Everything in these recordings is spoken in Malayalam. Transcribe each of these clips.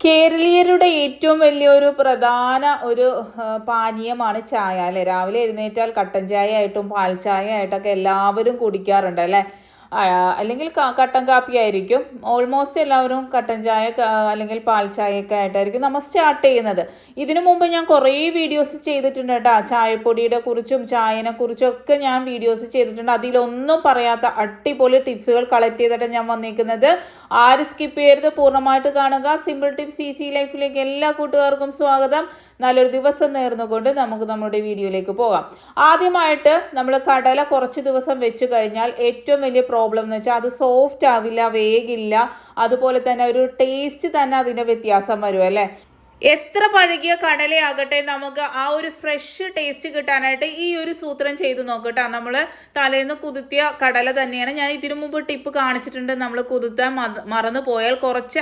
കേരളീയരുടെ ഏറ്റവും വലിയൊരു പ്രധാന ഒരു പാനീയമാണ് ചായ അല്ലേ. രാവിലെ എഴുന്നേറ്റാൽ കട്ടൻ ചായ ആയിട്ടും പാൽ ചായ ആയിട്ടൊക്കെ എല്ലാവരും കുടിക്കാറുണ്ട് അല്ലേ. അല്ലെങ്കിൽ കട്ടൻ കാപ്പി ആയിരിക്കും. ഓൾമോസ്റ്റ് എല്ലാവരും കട്ടൻ ചായ അല്ലെങ്കിൽ പാൽ ചായയൊക്കെ ആയിട്ടായിരിക്കും നമ്മൾ സ്റ്റാർട്ട് ചെയ്യുന്നത്. ഇതിനു മുമ്പ് ഞാൻ കുറേ വീഡിയോസ് ചെയ്തിട്ടുണ്ട് കേട്ടോ. ചായപ്പൊടിയുടെ കുറിച്ചും ചായനെ കുറിച്ചും ഒക്കെ ഞാൻ വീഡിയോസ് ചെയ്തിട്ടുണ്ട്. അതിലൊന്നും പറയാത്ത അടിപൊളി ടിപ്സുകൾ കളക്ട് ചെയ്തിട്ട് ഞാൻ വന്നിരിക്കുന്നത്. ആര് സ്കിപ്പ് ചെയ്യരുത്, പൂർണ്ണമായിട്ട് കാണുക. സിമ്പിൾ ടിപ്സ് ഈസി ലൈഫിലേക്ക് എല്ലാ കൂട്ടുകാർക്കും സ്വാഗതം. നല്ലൊരു ദിവസം നേർന്നുകൊണ്ട് നമുക്ക് നമ്മുടെ വീഡിയോയിലേക്ക് പോകാം. ആദ്യമായിട്ട് നമ്മൾ കടല കുറച്ച് ദിവസം വെച്ച് കഴിഞ്ഞാൽ ഏറ്റവും വലിയ പ്രോബ്ലം എന്ന് വെച്ചാൽ അത് സോഫ്റ്റ് ആവില്ല, വേഗില്ല. അതുപോലെ തന്നെ ഒരു ടേസ്റ്റ് തന്നെ അതിൻ്റെ വ്യത്യാസം വരും അല്ലേ. എത്ര പഴകിയ കടലയാകട്ടെ നമുക്ക് ആ ഒരു ഫ്രഷ് ടേസ്റ്റ് കിട്ടാനായിട്ട് ഈ ഒരു സൂത്രം ചെയ്ത് നോക്കട്ടെ. നമ്മൾ തലേന്ന് കുതിർത്തിയ കടല തന്നെയാണ്. ഞാൻ ഇതിനു മുമ്പ് ടിപ്പ് കാണിച്ചിട്ടുണ്ട്. നമ്മൾ കുതിർത്താൻ മറന്നു പോയാൽ കുറച്ച്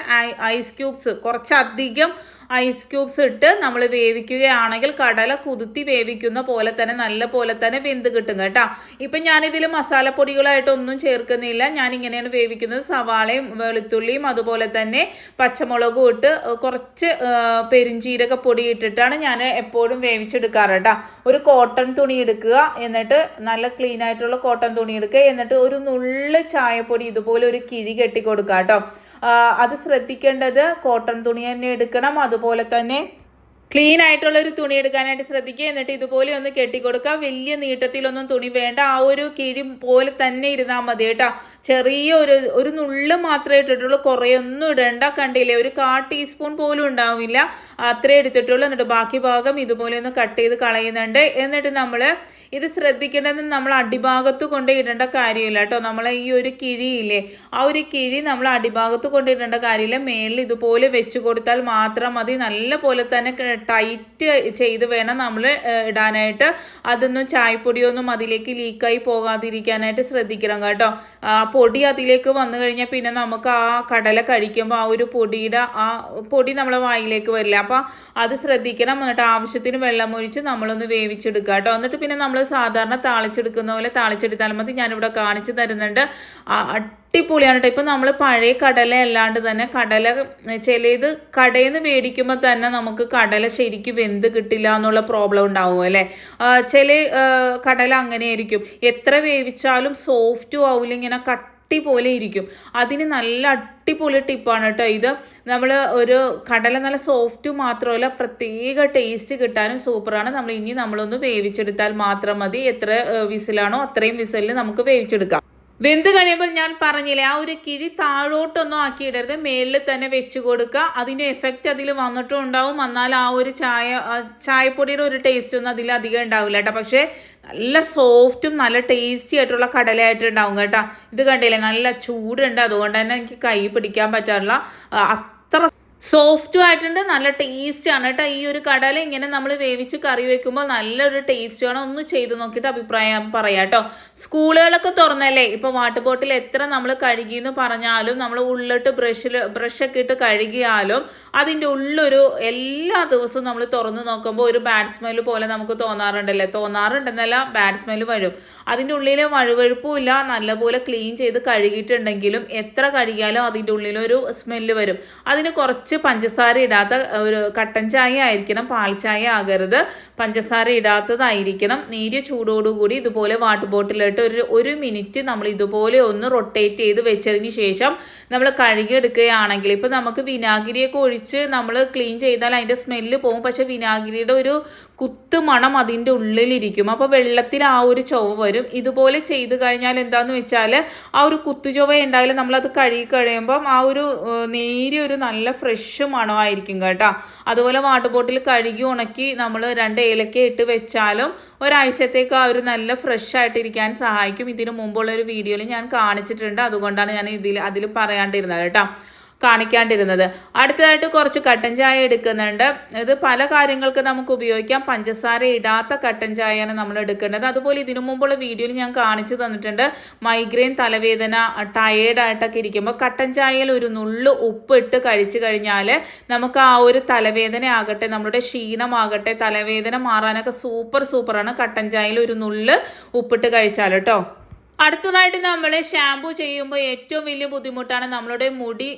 ഐസ് ക്യൂബ്സ്, കുറച്ചധികം ഐസ് ക്യൂബ്സ് ഇട്ട് നമ്മൾ വേവിക്കുകയാണെങ്കിൽ കടല കുതിർത്തി വേവിക്കുന്ന പോലെ തന്നെ നല്ല പോലെ തന്നെ വെന്ത് കിട്ടും കേട്ടോ. ഇപ്പം ഞാനിതിൽ മസാലപ്പൊടികളായിട്ടൊന്നും ചേർക്കുന്നില്ല. ഞാൻ ഇങ്ങനെയാണ് വേവിക്കുന്നത്. സവാളയും വെളുത്തുള്ളിയും അതുപോലെ തന്നെ പച്ചമുളകും ഇട്ട് കുറച്ച് പെരുംജീരകപ്പൊടി ഇട്ടിട്ടാണ് ഞാൻ എപ്പോഴും വേവിച്ചെടുക്കാറ് കേട്ടോ. ഒരു കോട്ടൺ തുണി എടുക്കുക, എന്നിട്ട് നല്ല ക്ലീൻ ആയിട്ടുള്ള കോട്ടൺ തുണി എടുക്കുക, എന്നിട്ട് ഒരു നുള്ള് ചായപ്പൊടി ഇതുപോലെ ഒരു കിഴി കെട്ടി കൊടുക്കുക കേട്ടോ. അത് ശ്രദ്ധിക്കേണ്ടത് കോട്ടൺ തുണി തന്നെ എടുക്കണം. അതുപോലെ തന്നെ ക്ലീൻ ആയിട്ടുള്ള ഒരു തുണി എടുക്കാനായിട്ട് ശ്രദ്ധിക്കുക. എന്നിട്ട് ഇതുപോലെ ഒന്ന് കെട്ടിക്കൊടുക്കുക. വലിയ നീട്ടത്തിലൊന്നും തുണി വേണ്ട. ആ ഒരു കിഴി പോലെ തന്നെ ഇരുന്നാൽ മതി കേട്ടോ. ചെറിയ ഒരു നുള്ള് മാത്രമേ ഇട്ടിട്ടുള്ളൂ, കുറേ ഒന്നും ഇടണ്ട. കണ്ടില്ലേ, ഒരു 1/4 ടീസ്പൂൺ പോലും ഉണ്ടാവില്ല, അത്രേ എടുത്തിട്ടുള്ളൂ. എന്നിട്ട് ബാക്കി ഭാഗം ഇതുപോലെ ഒന്ന് കട്ട് ചെയ്ത് കളയുന്നുണ്ട്. എന്നിട്ട് നമ്മൾ ഇത് ശ്രദ്ധിക്കേണ്ടത്, നമ്മൾ അടിഭാഗത്ത് കൊണ്ട് ഇടേണ്ട കാര്യമില്ല കേട്ടോ. നമ്മൾ ഈ ഒരു കിഴിയില്ലേ, ആ ഒരു കിഴി നമ്മൾ അടിഭാഗത്ത് കൊണ്ട് ഇടേണ്ട കാര്യമില്ല. മേളിൽ ഇതുപോലെ വെച്ച് കൊടുത്താൽ മാത്രം മതി. നല്ല പോലെ തന്നെ ടൈറ്റ് ചെയ്ത് വേണം നമ്മൾ ഇടാനായിട്ട്. അതൊന്നും ചായപ്പൊടിയൊന്നും അതിലേക്ക് ലീക്കായി പോകാതിരിക്കാനായിട്ട് ശ്രദ്ധിക്കണം കേട്ടോ. ആ പൊടി അതിലേക്ക് വന്നു കഴിഞ്ഞാൽ പിന്നെ നമുക്ക് ആ കടല കഴിക്കുമ്പോൾ ആ ഒരു പൊടി നമ്മളെ വായിലേക്ക് വരില്ല. അപ്പം അത് ശ്രദ്ധിക്കണം. എന്നിട്ട് ആവശ്യത്തിന് വെള്ളം ഒഴിച്ച് നമ്മളൊന്ന് വേവിച്ചെടുക്കുക കേട്ടോ. എന്നിട്ട് പിന്നെ നമ്മൾ സാധാരണ താളിച്ചെടുക്കുന്ന പോലെ താളിച്ചെടുത്താൽ മതി. ഞാനിവിടെ കാണിച്ചു തരുന്നുണ്ട്. അടിപൊളിയാണ് കേട്ടോ. ഇപ്പം നമ്മൾ പഴയ കടല അല്ലാണ്ട് തന്നെ ചിലത് കടയിൽ നിന്ന് മേടിക്കുമ്പോൾ തന്നെ നമുക്ക് കടല ശരിക്കും വെന്ത് കിട്ടില്ല എന്നുള്ള പ്രോബ്ലം ഉണ്ടാവും അല്ലേ. ചില കടല അങ്ങനെയായിരിക്കും, എത്ര വേവിച്ചാലും സോഫ്റ്റും ആവില്ല, ഇങ്ങനെ കട്ടി പോലെ ഇരിക്കും. അതിന് നല്ല അടിപൊളി ടിപ്പാണ് കേട്ടോ ഇത്. നമ്മൾ ഒരു കടല നല്ല സോഫ്റ്റ് മാത്രമല്ല, പ്രത്യേക ടേസ്റ്റ് കിട്ടാനും സൂപ്പറാണ്. നമ്മളൊന്ന് വേവിച്ചെടുത്താൽ മാത്രം മതി. എത്ര വിസിലാണോ അത്രയും വിസിലിൽ നമുക്ക് വേവിച്ചെടുക്കാം. വെന്ത് കഴിയുമ്പോൾ ഞാൻ പറഞ്ഞില്ലേ, ആ ഒരു കിഴി താഴോട്ടൊന്നും ആക്കിയിടരുത്, മേളിൽ തന്നെ വെച്ച് കൊടുക്കുക. അതിൻ്റെ എഫക്റ്റ് അതിൽ വന്നിട്ടും ഉണ്ടാവും. എന്നാൽ ആ ഒരു ചായപ്പൊടിയുടെ ഒരു ടേസ്റ്റ് ഒന്നും അതിൽ അധികം ഉണ്ടാവില്ല കേട്ടോ. പക്ഷേ നല്ല സോഫ്റ്റും നല്ല ടേസ്റ്റി ആയിട്ടുള്ള കടലയായിട്ട് ഉണ്ടാവും കേട്ടോ. ഇത് കണ്ടില്ലേ, നല്ല ചൂടുണ്ട്, അതുകൊണ്ട് തന്നെ എനിക്ക് കൈ പിടിക്കാൻ പറ്റാറില്ല. അത്ര സോഫ്റ്റും ആയിട്ടുണ്ട്, നല്ല ടേസ്റ്റാണ് കേട്ടോ. ഈ ഒരു കടല ഇങ്ങനെ നമ്മൾ വേവിച്ച് കറി വെക്കുമ്പോൾ നല്ലൊരു ടേസ്റ്റാണ്. ഒന്ന് ചെയ്ത് നോക്കിയിട്ട് അഭിപ്രായം പറയാം കേട്ടോ. സ്കൂളുകളൊക്കെ തുറന്നല്ലേ, ഇപ്പോൾ വാട്ടർ ബോട്ടിൽ എത്ര നമ്മൾ കഴുകിയെന്ന് പറഞ്ഞാലും, നമ്മൾ ഉള്ളിട്ട് ബ്രഷൊക്കെ ഇട്ട് കഴുകിയാലും അതിൻ്റെ ഉള്ളൊരു എല്ലാ ദിവസവും നമ്മൾ തുറന്ന് നോക്കുമ്പോൾ ഒരു ബാഡ് സ്മെല്ല് പോലെ നമുക്ക് തോന്നാറുണ്ടെന്നല്ല, ബാഡ് സ്മെല്ല് വരും. അതിൻ്റെ ഉള്ളിൽ വഴുവഴുപ്പും ഇല്ല. നല്ലപോലെ ക്ലീൻ ചെയ്ത് കഴുകിയിട്ടുണ്ടെങ്കിലും എത്ര കഴുകിയാലും അതിൻ്റെ ഉള്ളിലൊരു സ്മെല്ല് വരും. അതിന് കുറച്ച് പഞ്ചസാര ഇടാത്ത ഒരു കട്ടൻ ചായ ആയിരിക്കണം, പാൽ ചായ ആകരുത്. പഞ്ചസാര ഇടാത്തതായിരിക്കണം. നേരിയ ചൂടോടുകൂടി ഇതുപോലെ വാട്ടർ ബോട്ടിലിട്ട് ഒരു മിനിറ്റ് നമ്മൾ ഇതുപോലെ ഒന്ന് റൊട്ടേറ്റ് ചെയ്ത് വെച്ചതിന് ശേഷം നമ്മൾ കഴുകിയെടുക്കുകയാണെങ്കിൽ, ഇപ്പം നമുക്ക് വിനാഗിരിയൊക്കെ ഒഴിച്ച് നമ്മൾ ക്ലീൻ ചെയ്താൽ അതിൻ്റെ സ്മെല്ല് പോകും. പക്ഷെ വിനാഗിരിയുടെ ഒരു കുത്ത് മണം അതിൻ്റെ ഉള്ളിലിരിക്കും. അപ്പോൾ വെള്ളത്തിൽ ആ ഒരു ചൊവ്വ വരും. ഇതുപോലെ ചെയ്ത് കഴിഞ്ഞാൽ എന്താണെന്ന് വെച്ചാൽ ആ ഒരു കുത്തു ചൊവ്വ ഉണ്ടായാലും നമ്മളത് കഴുകി കഴിയുമ്പം ആ ഒരു നേരിയൊരു നല്ല ഫ്രഷ് മണമായിരിക്കും കേട്ടോ. അതുപോലെ വാട്ടർ ബോട്ടിൽ കഴുകി ഉണക്കി നമ്മൾ 2 ഏലക്ക ഇട്ട് വെച്ചാലും ഒരാഴ്ചത്തേക്ക് ആ ഒരു നല്ല ഫ്രഷ് ആയിട്ടിരിക്കാൻ സഹായിക്കും. ഇതിനു മുമ്പുള്ള ഒരു വീഡിയോയിൽ ഞാൻ കാണിച്ചിട്ടുണ്ട്, അതുകൊണ്ടാണ് ഞാൻ അതിൽ പറയാണ്ടിരുന്നത് കേട്ടോ, കാണിക്കാണ്ടിരുന്നത്. അടുത്തതായിട്ട് കുറച്ച് കട്ടൻ ചായ എടുക്കുന്നുണ്ട്. ഇത് പല കാര്യങ്ങൾക്ക് നമുക്ക് ഉപയോഗിക്കാം. പഞ്ചസാര ഇടാത്ത കട്ടൻ ചായയാണ് നമ്മൾ എടുക്കേണ്ടത്. അതുപോലെ ഇതിനു മുമ്പുള്ള വീഡിയോയിൽ ഞാൻ കാണിച്ചു തന്നിട്ടുണ്ട്, മൈഗ്രെയിൻ, തലവേദന, ടയേർഡായിട്ടൊക്കെ ഇരിക്കുമ്പോൾ കട്ടൻ ചായയിൽ ഒരു നുള്ളു ഉപ്പ് ഇട്ട് കഴിച്ചു കഴിഞ്ഞാൽ നമുക്ക് ആ ഒരു തലവേദന ആകട്ടെ, നമ്മുടെ ക്ഷീണമാകട്ടെ, തലവേദന മാറാനൊക്കെ സൂപ്പറാണ് കട്ടൻ ചായയിൽ ഒരു നുള്ളു ഉപ്പിട്ട് കഴിച്ചാൽ കേട്ടോ. അടുത്തതായിട്ട് നമ്മൾ ഷാമ്പു ചെയ്യുമ്പോൾ ഏറ്റവും വലിയ ബുദ്ധിമുട്ടാണ് നമ്മളുടെ മുടി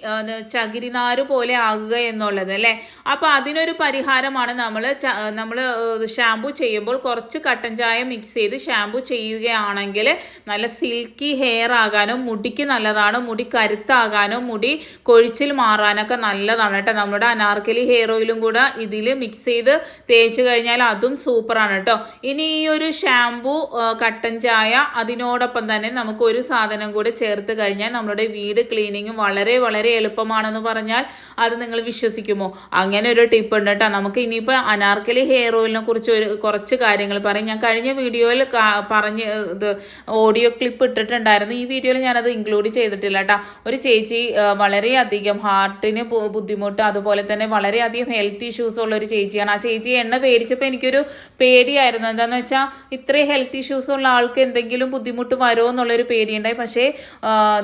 ചകിരിനാര് പോലെ ആകുക എന്നുള്ളത് അല്ലേ. അപ്പോൾ അതിനൊരു പരിഹാരമാണ് നമ്മൾ ഷാമ്പു ചെയ്യുമ്പോൾ കുറച്ച് കട്ടൻ ചായ മിക്സ് ചെയ്ത് ഷാമ്പു ചെയ്യുകയാണെങ്കിൽ നല്ല സിൽക്കി ഹെയർ ആകാനും മുടിക്ക് നല്ലതാണ്, മുടി കരുത്താകാനും മുടി കൊഴിച്ചിൽ മാറാനൊക്കെ നല്ലതാണ് കേട്ടോ. നമ്മുടെ അനാർക്കലി ഹെയർ ഓയിലും കൂടെ ഇതിൽ മിക്സ് ചെയ്ത് തേച്ച് കഴിഞ്ഞാൽ അതും സൂപ്പറാണ് കേട്ടോ. ഇനി ഈ ഒരു ഷാമ്പു കട്ടൻ ചായ അതിനോടൊപ്പം തന്നെ നമുക്ക് ഒരു സാധനം കൂടെ ചേർത്ത് കഴിഞ്ഞാൽ നമ്മുടെ വീട് ക്ലീനിങ് വളരെ വളരെ എളുപ്പമാണെന്ന് പറഞ്ഞാൽ അത് നിങ്ങൾ വിശ്വസിക്കുമോ? അങ്ങനെ ഒരു ടിപ്പ് ഉണ്ട് കേട്ടോ. നമുക്ക് ഇനിയിപ്പോൾ അനാർക്കലി ഹെയർ ഓയിലിനെ കുറിച്ച് കുറച്ച് കാര്യങ്ങൾ പറയും. ഞാൻ കഴിഞ്ഞ വീഡിയോയിൽ ഇത് ഓഡിയോ ക്ലിപ്പ് ഇട്ടിട്ടുണ്ടായിരുന്നു. ഈ വീഡിയോയിൽ ഞാനത് ഇൻക്ലൂഡ് ചെയ്തിട്ടില്ല കേട്ടോ. ഒരു ചേച്ചി വളരെയധികം ഹാർട്ടിന് ബുദ്ധിമുട്ട്, അതുപോലെ തന്നെ വളരെയധികം ഹെൽത്ത് ഇഷ്യൂസ് ഉള്ള ഒരു ചേച്ചിയാണ്. ആ ചേച്ചി എണ്ണ മേടിച്ചപ്പോൾ എനിക്കൊരു പേടിയായിരുന്നു. എന്താണെന്ന് വെച്ചാൽ ഇത്രയും ഹെൽത്ത് ഇഷ്യൂസ് ഉള്ള ആൾക്ക് എന്തെങ്കിലും ബുദ്ധിമുട്ട് വരുമോ എന്നുള്ളൊരു പേടിയുണ്ടായി. പക്ഷേ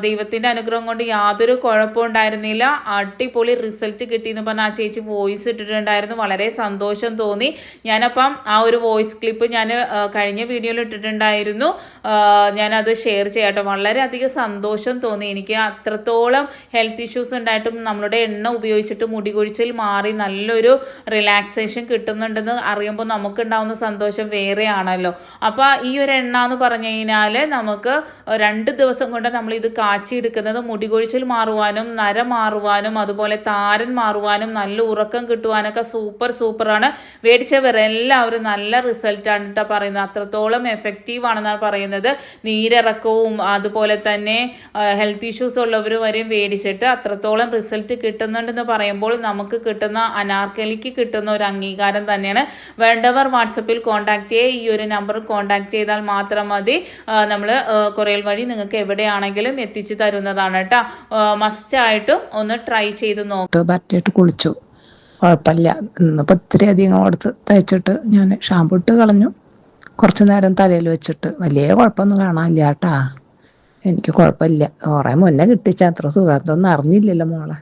ദൈവത്തിൻ്റെ അനുഗ്രഹം കൊണ്ട് യാതൊരു കുഴപ്പവും ഉണ്ടായിരുന്നില്ല. അടിപൊളി റിസൾട്ട് കിട്ടിയെന്ന് പറഞ്ഞാൽ ആ ചേച്ചി വോയിസ് ഇട്ടിട്ടുണ്ടായിരുന്നു. വളരെ സന്തോഷം തോന്നി. ഞാനപ്പം ആ ഒരു വോയിസ് ക്ലിപ്പ് ഞാൻ കഴിഞ്ഞ വീഡിയോയിൽ ഇട്ടിട്ടുണ്ടായിരുന്നു. ഞാനത് ഷെയർ ചെയ്യാട്ടോ. വളരെയധികം സന്തോഷം തോന്നി എനിക്ക്. അത്രത്തോളം ഹെൽത്ത് ഇഷ്യൂസ് ഉണ്ടായിട്ടും നമ്മളുടെ എണ്ണ ഉപയോഗിച്ചിട്ട് മുടി കൊഴിച്ചിൽ മാറി നല്ലൊരു റിലാക്സേഷൻ കിട്ടുന്നുണ്ടെന്ന് അറിയുമ്പോൾ നമുക്കുണ്ടാവുന്ന സന്തോഷം വേറെയാണല്ലോ. അപ്പോൾ ഈ ഒരു എണ്ണ എന്ന് പറഞ്ഞു കഴിഞ്ഞാൽ നമുക്ക് 2 ദിവസം കൊണ്ട് നമ്മൾ ഇത് കാച്ചിയെടുക്കുന്നത് മുടി കൊഴിച്ചിൽ മാറുവാനും നര മാറുവാനും അതുപോലെ താരൻ മാറുവാനും നല്ല ഉറക്കം കിട്ടുവാനൊക്കെ സൂപ്പറാണ്. മേടിച്ചവരെല്ലാവരും നല്ല റിസൾട്ടാണ് കേട്ടോ പറയുന്നത്. അത്രത്തോളം എഫക്റ്റീവ് ആണെന്നാണ് പറയുന്നത്. നീരിറക്കവും അതുപോലെ തന്നെ ഹെൽത്ത് ഇഷ്യൂസ് ഉള്ളവർ വരെയും മേടിച്ചിട്ട് അത്രത്തോളം റിസൾട്ട് കിട്ടുന്നുണ്ടെന്ന് പറയുമ്പോൾ നമുക്ക് കിട്ടുന്ന അനാർക്കലിക്ക് കിട്ടുന്ന ഒരു അംഗീകാരം തന്നെയാണ്. വേണ്ടവർ വാട്സപ്പിൽ കോൺടാക്ട് ചെയ്യുക. ഈ ഒരു നമ്പർ കോൺടാക്ട് ചെയ്താൽ മാത്രം മതി. നമ്മൾ കൊറിയർ വഴി നിങ്ങൾക്ക് എവിടെയാണെങ്കിലും എത്തിച്ചു തരുന്നതാണ് കേട്ടോ. മസ്റ്റായിട്ടും ഒന്ന് ട്രൈ ചെയ്ത് നോക്കാം. ബറ്റായിട്ട് കുളിച്ചു, കുഴപ്പമില്ല. ഇന്നിപ്പോൾ ഇത്തിരി അധികം കൊടുത്ത് തേച്ചിട്ട് ഞാൻ ഷാമ്പു ഇട്ട് കളഞ്ഞു. കുറച്ച് നേരം തലയിൽ വെച്ചിട്ട് വലിയ കുഴപ്പമൊന്നും കാണാനില്ല കേട്ടാ. എനിക്ക് കുഴപ്പമില്ല. കുറേ മുന്നേ കിട്ടിച്ച അത്ര സുഖത്തൊന്നും അറിഞ്ഞില്ലല്ലോ മോളെ.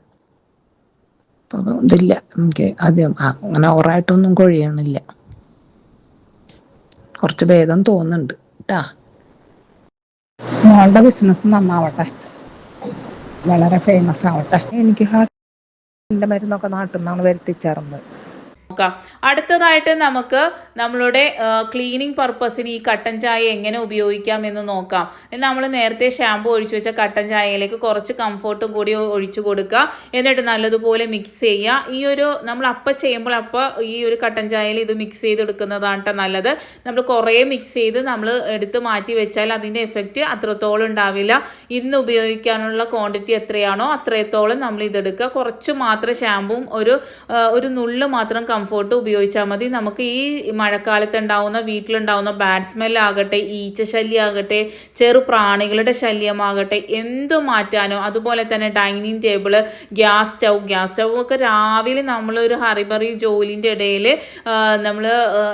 അപ്പം ഇതില്ല, എനിക്ക് ആദ്യം അങ്ങനെ ഓറായിട്ടൊന്നും കൊഴിയണില്ല. കുറച്ച് ഭേദം തോന്നുന്നുണ്ട് കേട്ടാ. മോളുടെ ബിസിനസ് നന്നാവട്ടെ, വളരെ ഫേമസ് ആവട്ടെ. എനിക്ക് ഹാർട്ടിൻ്റെ മരുന്നൊക്കെ നാട്ടിൽ നിന്നാണ് വരുത്തിച്ചേർന്നത്. അടുത്തതായിട്ട് നമുക്ക് നമ്മളുടെ ക്ലീനിങ് പർപ്പസിന് ഈ കട്ടൻ ചായ എങ്ങനെ ഉപയോഗിക്കാം എന്ന് നോക്കാം. നമ്മൾ നേരത്തെ ഷാമ്പു ഒഴിച്ചു വെച്ച കട്ടൻ ചായയിലേക്ക് കുറച്ച് കംഫോർട്ടും കൂടി ഒഴിച്ചു കൊടുക്കുക. എന്നിട്ട് നല്ലതുപോലെ മിക്സ് ചെയ്യുക. ഈ ഒരു നമ്മൾ ചെയ്യുമ്പോൾ ഈ ഒരു കട്ടൻ ചായയിൽ ഇത് മിക്സ് ചെയ്തെടുക്കുന്നതാണ് കേട്ടോ നല്ലത്. നമ്മൾ കുറേ മിക്സ് ചെയ്ത് നമ്മൾ എടുത്ത് മാറ്റി വെച്ചാൽ അതിൻ്റെ എഫക്റ്റ് അത്രത്തോളം ഉണ്ടാവില്ല. ഇന്ന് ഉപയോഗിക്കാനുള്ള ക്വാണ്ടിറ്റി എത്രയാണോ അത്രത്തോളം നമ്മൾ ഇതെടുക്കുക. കുറച്ച് മാത്രം ഷാമ്പും ഒരു നുള്ള് മാത്രം കംഫോർട്ട് ഉപയോഗിച്ചാൽ മതി. നമുക്ക് ഈ മഴക്കാലത്ത് ഉണ്ടാവുന്ന വീട്ടിലുണ്ടാവുന്ന ബാഡ് സ്മെല്ലാകട്ടെ, ഈച്ച ശല്യമാകട്ടെ, ചെറു പ്രാണികളുടെ ശല്യമാകട്ടെ എന്തു മാറ്റാനോ, അതുപോലെ തന്നെ ഡൈനിങ് ടേബിള്, ഗ്യാസ് സ്റ്റൗ ഒക്കെ രാവിലെ നമ്മളൊരു ഹറിബറി ജോലിൻ്റെ ഇടയിൽ നമ്മൾ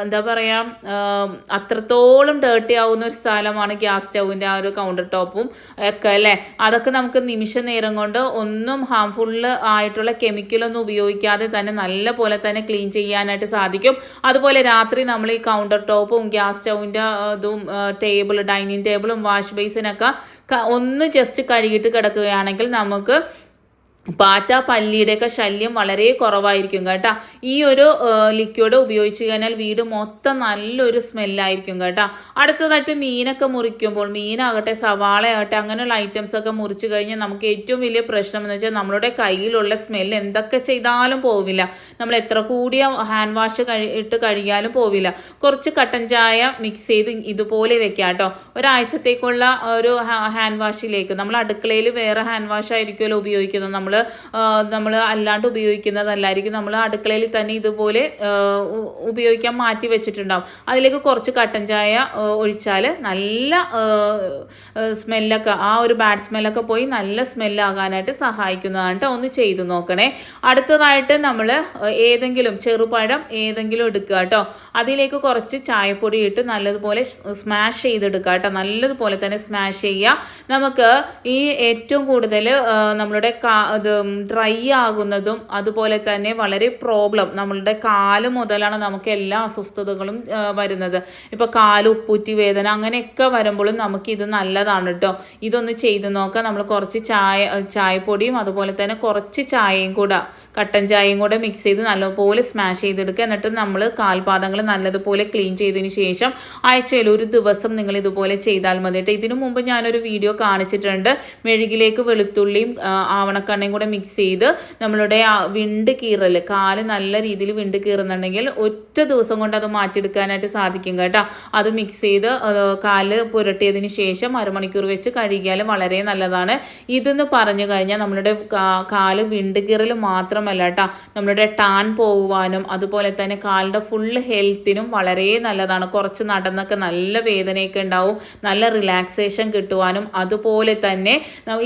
എന്താ പറയുക അത്രത്തോളം ഡേർട്ടി ആവുന്ന ഒരു സ്ഥലമാണ് ഗ്യാസ് സ്റ്റൗവിൻ്റെ ആ ഒരു കൗണ്ടർ ടോപ്പും ഒക്കെ അല്ലേ. അതൊക്കെ നമുക്ക് നിമിഷ നേരം കൊണ്ട് ഒന്നും ഹാംഫുള്ള് ആയിട്ടുള്ള കെമിക്കലൊന്നും ഉപയോഗിക്കാതെ തന്നെ നല്ല പോലെ തന്നെ ക്ലീൻ ചെയ്യാനായിട്ട് സാധിക്കും. അതുപോലെ രാത്രി നമ്മൾ ഈ കൗണ്ടർ ടോപ്പും ഗ്യാസ് സ്റ്റൗവിൻ്റെ ഇതും ഡൈനിങ് ടേബിളും വാഷ് ബേസിനൊക്കെ ഒന്ന് ജസ്റ്റ് കഴുകിയിട്ട് കിടക്കുകയാണെങ്കിൽ നമുക്ക് പാറ്റ പല്ലിയുടെയൊക്കെ ശല്യം വളരെ കുറവായിരിക്കും കേട്ടോ. ഈ ഒരു ലിക്വിഡ് ഉപയോഗിച്ച് കഴിഞ്ഞാൽ വീട് മൊത്തം നല്ലൊരു സ്മെല്ലായിരിക്കും കേട്ടോ. അടുത്തതായിട്ട് മീനൊക്കെ മുറിക്കുമ്പോൾ, മീനാകട്ടെ സവാളയാകട്ടെ അങ്ങനെയുള്ള ഐറ്റംസൊക്കെ മുറിച്ച് കഴിഞ്ഞാൽ നമുക്ക് ഏറ്റവും വലിയ പ്രശ്നം എന്ന് വെച്ചാൽ നമ്മളുടെ കയ്യിലുള്ള സ്മെല്ല് എന്തൊക്കെ ചെയ്താലും പോവില്ല. നമ്മൾ എത്ര കൂടിയ ഹാൻഡ് വാഷ് ഇട്ട് കഴുകിയാലും പോവില്ല. കുറച്ച് കട്ടൻ ചായ മിക്സ് ചെയ്ത് ഇതുപോലെ വെക്കാം കേട്ടോ. ഒരാഴ്ചത്തേക്കുള്ള ഒരു ഹാൻഡ് വാഷിലേക്ക് നമ്മൾ അടുക്കളയിൽ വേറെ ഹാൻഡ് വാഷ് ആയിരിക്കുമല്ലോ ഉപയോഗിക്കുന്നത്. നമ്മൾ അല്ലാണ്ട് ഉപയോഗിക്കുന്നതല്ലായിരിക്കും. നമ്മൾ അടുക്കളയിൽ തന്നെ ഇതുപോലെ ഉപയോഗിക്കാൻ മാറ്റി വെച്ചിട്ടുണ്ടാവും. അതിലേക്ക് കുറച്ച് കട്ടൻ ചായ ഒഴിച്ചാൽ നല്ല സ്മെല്ലൊക്കെ ആ ഒരു ബാഡ് സ്മെല്ലൊക്കെ പോയി നല്ല സ്മെല്ലാകാനായിട്ട് സഹായിക്കുന്നതാണ് കേട്ടോ. ഒന്ന് ചെയ്ത് നോക്കണേ. അടുത്തതായിട്ട് നമ്മൾ ഏതെങ്കിലും ചെറുപഴം ഏതെങ്കിലും എടുക്കുക കേട്ടോ. അതിലേക്ക് കുറച്ച് ചായപ്പൊടി ഇട്ട് നല്ലതുപോലെ സ്മാഷ് ചെയ്തെടുക്കുക കേട്ടോ. നല്ലതുപോലെ തന്നെ സ്മാഷ് ചെയ്യുക. നമുക്ക് ഈ ഏറ്റവും കൂടുതൽ നമ്മളുടെ ഡ്രൈ ആകുന്നതും അതുപോലെ തന്നെ വളരെ പ്രോബ്ലം നമ്മളുടെ കാല് മുതലാണ് നമുക്ക് എല്ലാ അസ്വസ്ഥതകളും വരുന്നത്. ഇപ്പോൾ കാല് ഉപ്പൂറ്റി വേദന അങ്ങനെയൊക്കെ വരുമ്പോഴും നമുക്കിത് നല്ലതാണ് കേട്ടോ. ഇതൊന്ന് ചെയ്ത് നോക്കാം. നമ്മൾ കുറച്ച് ചായപ്പൊടിയും അതുപോലെ തന്നെ കുറച്ച് ചായയും കൂടെ കട്ടൻ ചായയും കൂടെ മിക്സ് ചെയ്ത് നല്ലപോലെ സ്മാഷ് ചെയ്തെടുക്കുക. എന്നിട്ട് നമ്മൾ കാൽപാദങ്ങൾ നല്ലതുപോലെ ക്ലീൻ ചെയ്തതിന് ശേഷം ആഴ്ചയിൽ ഒരു ദിവസം നിങ്ങൾ ഇതുപോലെ ചെയ്താൽ മതി കേട്ടോ. ഇതിനു മുമ്പ് ഞാനൊരു വീഡിയോ കാണിച്ചിട്ടുണ്ട്. മെഴുകിലേക്ക് വെളുത്തുള്ളിയും ആവണക്കണ്ണയും കൂടെ മിക്സ് ചെയ്ത് നമ്മളുടെ വിണ്ട് കീറൽ, കാല് നല്ല രീതിയിൽ വിണ്ട് കീറുന്നുണ്ടെങ്കിൽ ഒറ്റ ദിവസം കൊണ്ട് അത് മാറ്റിയെടുക്കാനായിട്ട് സാധിക്കും കേട്ടോ. അത് മിക്സ് ചെയ്ത് കാല് പുരട്ടിയതിന് ശേഷം അരമണിക്കൂർ വെച്ച് കഴുകിയാൽ വളരെ നല്ലതാണ്. ഇതെന്ന് പറഞ്ഞു കഴിഞ്ഞാൽ നമ്മളുടെ കാല് വിണ്ട് കീറൽ മാത്രമല്ല കേട്ടോ, നമ്മളുടെ ടാൻ പോകുവാനും അതുപോലെ തന്നെ കാലിൻ്റെ ഫുൾ ഹെൽത്തിനും വളരെ നല്ലതാണ്. കുറച്ച് നടന്നൊക്കെ നല്ല വേദനയൊക്കെ ഉണ്ടാവും, നല്ല റിലാക്സേഷൻ കിട്ടുവാനും. അതുപോലെ തന്നെ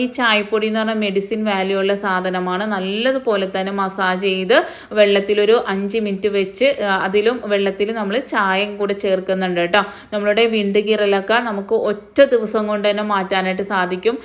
ഈ ചായപ്പൊടി എന്ന് പറഞ്ഞാൽ മെഡിസിൻ വാല്യൂ ഉള്ള സാധനമാണ്. നല്ലതുപോലെ തന്നെ മസാജ് ചെയ്ത് വെള്ളത്തിലൊരു 5 മിനിറ്റ് വെച്ച് അതിലും വെള്ളത്തിൽ നമ്മൾ ചായയും കൂടെ ചേർക്കുന്നുണ്ട് കേട്ടോ. നമ്മളുടെ വിണ്ട് കീറലൊക്കെ നമുക്ക് ഒറ്റ ദിവസം കൊണ്ട് തന്നെ മാറ്റാനായിട്ട് സാധിക്കും.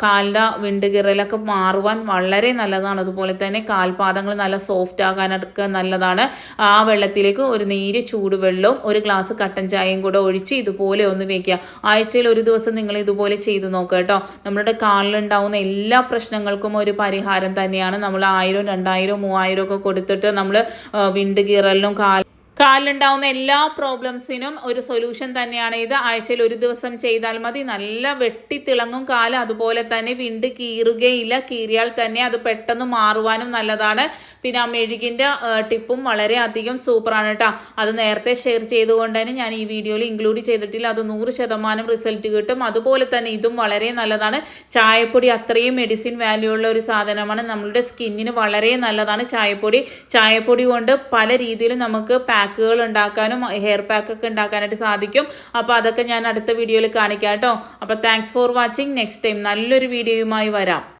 കാലിൻ്റെ വിണ്ട് കീറലൊക്കെ മാറുവാൻ വളരെ നല്ലതാണ്. അതുപോലെ തന്നെ കാൽപാദങ്ങൾ നല്ല സോഫ്റ്റ് ആകാനൊക്കെ നല്ലതാണ്. ആ വെള്ളത്തിലേക്ക് ഒരു നീര് ചൂടുവെള്ളവും ഒരു ഗ്ലാസ് കട്ടൻ ചായയും കൂടെ ഒഴിച്ച് ഇതുപോലെ ഒന്ന് വെക്കുക. ആഴ്ചയിൽ ഒരു ദിവസം നിങ്ങൾ ഇതുപോലെ ചെയ്ത് നോക്കുക കേട്ടോ. നമ്മുടെ കാലിലുണ്ടാവുന്ന എല്ലാ പ്രശ്നങ്ങൾക്കും ഒരു പരിഹാരം തന്നെയാണ്. നമ്മൾ 1000, 2000, 3000 ഒക്കെ കൊടുത്തിട്ട് നമ്മൾ വിണ്ട് കീറലിനും കാലിലുണ്ടാവുന്ന എല്ലാ പ്രോബ്ലംസിനും ഒരു സൊല്യൂഷൻ തന്നെയാണ് ഇത്. ആഴ്ചയിൽ ഒരു ദിവസം ചെയ്താൽ മതി. നല്ല വെട്ടിത്തിളങ്ങും കാല്. അതുപോലെ തന്നെ വിണ്ട് കീറുകയില്ല. കീറിയാൽ തന്നെ അത് പെട്ടെന്ന് മാറുവാനും നല്ലതാണ്. പിന്നെ ആ മെഴുകിൻ്റെ ടിപ്പും വളരെ അധികം സൂപ്പറാണ് കേട്ടോ. അത് നേരത്തെ ഷെയർ ചെയ്തുകൊണ്ട് തന്നെ ഞാൻ ഈ വീഡിയോയിൽ ഇൻക്ലൂഡ് ചെയ്തിട്ടില്ല. അത് 100% റിസൾട്ട് കിട്ടും. അതുപോലെ തന്നെ ഇതും വളരെ നല്ലതാണ്. ചായപ്പൊടി അത്രയും മെഡിസിൻ വാല്യൂ ഉള്ള ഒരു സാധനമാണ്. നമ്മളുടെ സ്കിന്നിന് വളരെ നല്ലതാണ് ചായപ്പൊടി കൊണ്ട് പല രീതിയിലും നമുക്ക് പാക്കുകൾ ഉണ്ടാക്കാനും ഹെയർ പാക്കൊക്കെ ഉണ്ടാക്കാനായിട്ട് സാധിക്കും. അപ്പോൾ അതൊക്കെ ഞാൻ അടുത്ത വീഡിയോയിൽ കാണിക്കാം കേട്ടോ. അപ്പോൾ thanks for watching. Next time നല്ലൊരു വീഡിയോയുമായി വരാം.